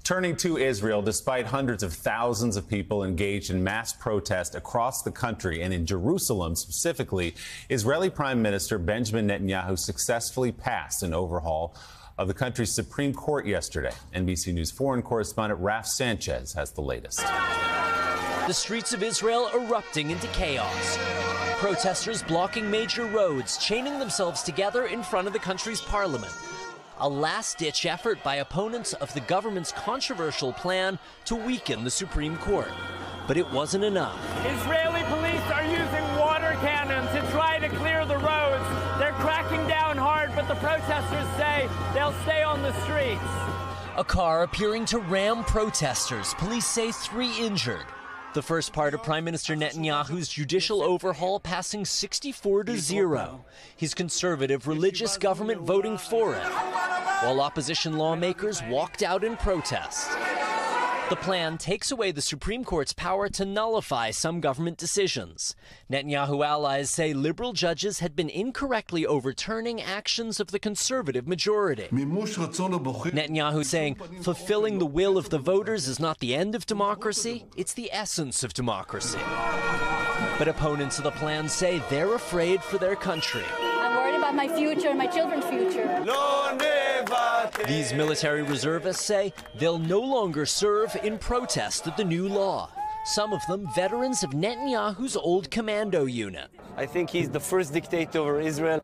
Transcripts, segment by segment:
Turning to Israel, despite hundreds of thousands of people engaged in mass protest across the country and in Jerusalem specifically, Israeli Prime Minister Benjamin Netanyahu successfully passed an overhaul of the country's Supreme Court yesterday. NBC News foreign correspondent Raf Sanchez has the latest. The streets of Israel erupting into chaos. Protesters blocking major roads, chaining themselves together in front of the country's parliament. A last-ditch effort by opponents of the government's controversial plan to weaken the Supreme Court. But it wasn't enough. Israeli police are using water cannons to try to clear the roads. They're cracking down hard, but the protesters say they'll stay on the streets. A car appearing to ram protesters. Police say 3 injured. The first part of Prime Minister Netanyahu's judicial overhaul passing 64-0. His conservative religious government voting for it, while opposition lawmakers walked out in protest. The plan takes away the Supreme Court's power to nullify some government decisions. Netanyahu allies say liberal judges had been incorrectly overturning actions of the conservative majority. Netanyahu saying fulfilling the will of the voters is not the end of democracy, it's the essence of democracy. But opponents of the plan say they're afraid for their country. I'm worried about my future and my children's future. These military reservists say they'll no longer serve in protest of the new law. Some of them veterans of Netanyahu's old commando unit. I think he's the first dictator over Israel.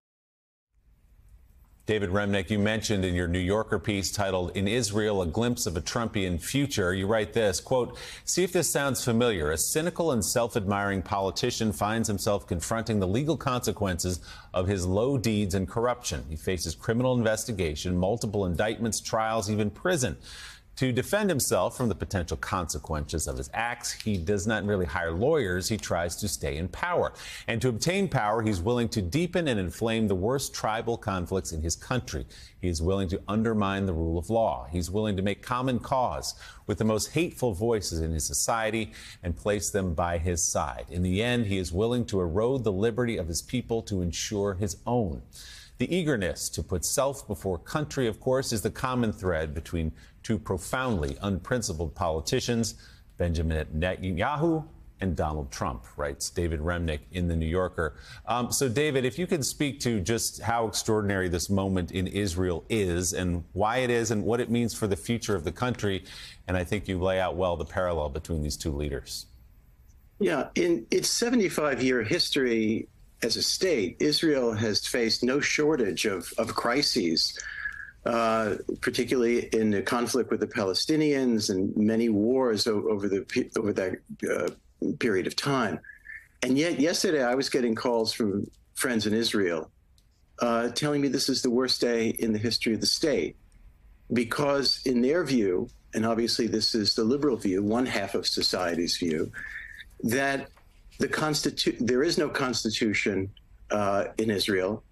David Remnick, you mentioned in your New Yorker piece titled "In Israel, a Glimpse of a Trumpian Future," you write this, quote, "See if this sounds familiar. A cynical and self-admiring politician finds himself confronting the legal consequences of his low deeds and corruption. He faces criminal investigation, multiple indictments, trials, even prison. To defend himself from the potential consequences of his acts, he does not really hire lawyers. He tries to stay in power. And to obtain power, he's willing to deepen and inflame the worst tribal conflicts in his country. He is willing to undermine the rule of law. He's willing to make common cause with the most hateful voices in his society and place them by his side. In the end, he is willing to erode the liberty of his people to ensure his own." The eagerness to put self before country, of course, is the common thread between two profoundly unprincipled politicians, Benjamin Netanyahu and Donald Trump, writes David Remnick in The New Yorker. So, David, if you could speak to just how extraordinary this moment in Israel is and why it is and what it means for the future of the country. And I think you lay out well the parallel between these two leaders. Yeah, in its 75-year history as a state, Israel has faced no shortage of crises, particularly in the conflict with the Palestinians and many wars over that period of time. And yet yesterday I was getting calls from friends in Israel telling me this is the worst day in the history of the state, because in their view, and obviously this is the liberal view, one half of society's view, that there is no constitution in Israel,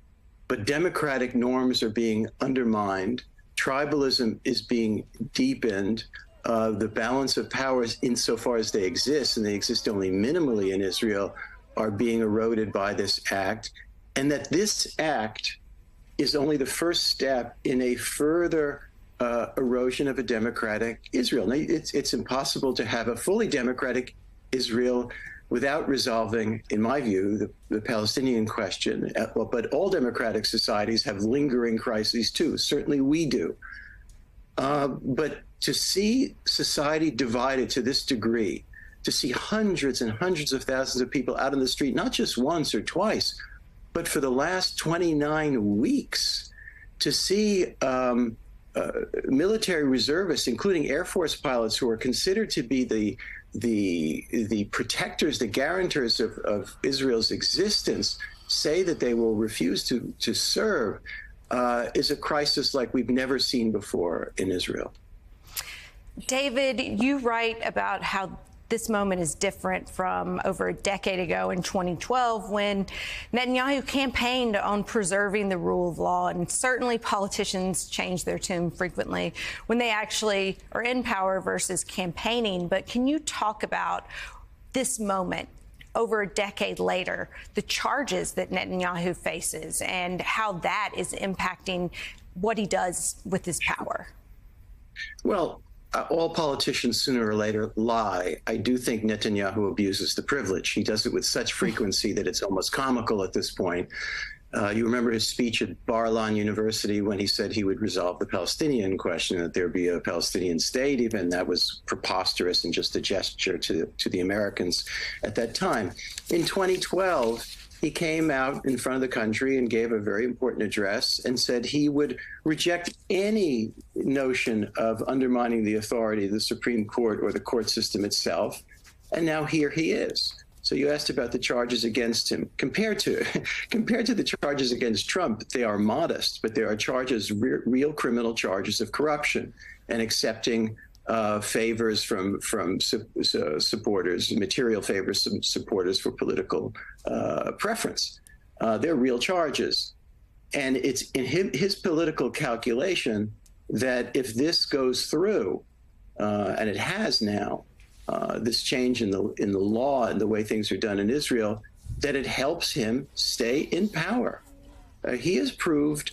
but democratic norms are being undermined. Tribalism is being deepened. The balance of powers, insofar as they exist, and they exist only minimally in Israel, are being eroded by this act. And that this act is only the first step in a further erosion of a democratic Israel. Now, it's impossible to have a fully democratic Israel without resolving, in my view, the Palestinian question. But all democratic societies have lingering crises too. Certainly we do. But to see society divided to this degree, to see hundreds and hundreds of thousands of people out in the street, not just once or twice, but for the last 29 weeks, to see military reservists, including Air Force pilots who are considered to be the protectors, the guarantors of Israel's existence, say that they will refuse to serve, is a crisis like we've never seen before in Israel. David, you write about how this moment is different from over a decade ago in 2012 when Netanyahu campaigned on preserving the rule of law. And certainly politicians change their tune frequently when they actually are in power versus campaigning. But can you talk about this moment over a decade later, the charges that Netanyahu faces and how that is impacting what he does with his power? Well, all politicians sooner or later lie. I do think Netanyahu abuses the privilege. He does it with such frequency that it's almost comical at this point. You remember his speech at Bar-Ilan University when he said he would resolve the Palestinian question, that there be a Palestinian state. Even that was preposterous and just a gesture to the Americans at that time. In 2012, he came out in front of the country and gave a very important address and said he would reject any notion of undermining the authority of the Supreme Court or the court system itself. And now here he is. So you asked about the charges against him. Compared to the charges against Trump, they are modest, but there are charges, real criminal charges of corruption and accepting favors from supporters, material favors from supporters for political preference. They're real charges. And it's in his political calculation that if this goes through, and it has now, this change in the law and the way things are done in Israel, that it helps him stay in power. He has proved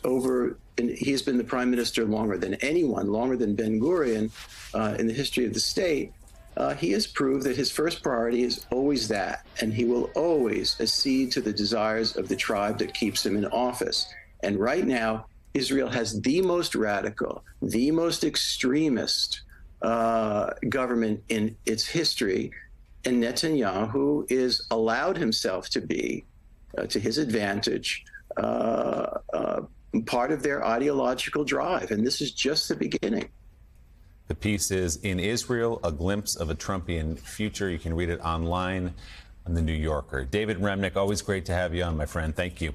he has been the prime minister longer than anyone, longer than Ben-Gurion in the history of the state. He has proved that his first priority is always that, and he will always accede to the desires of the tribe that keeps him in office. And right now, Israel has the most radical, the most extremist government in its history, and Netanyahu is allowed himself to be, to his advantage, part of their ideological drive, and this is just the beginning. The piece is In Israel, A Glimpse of a Trumpian Future. You can read it online on The New Yorker. David Remnick, always great to have you on, my friend. Thank you.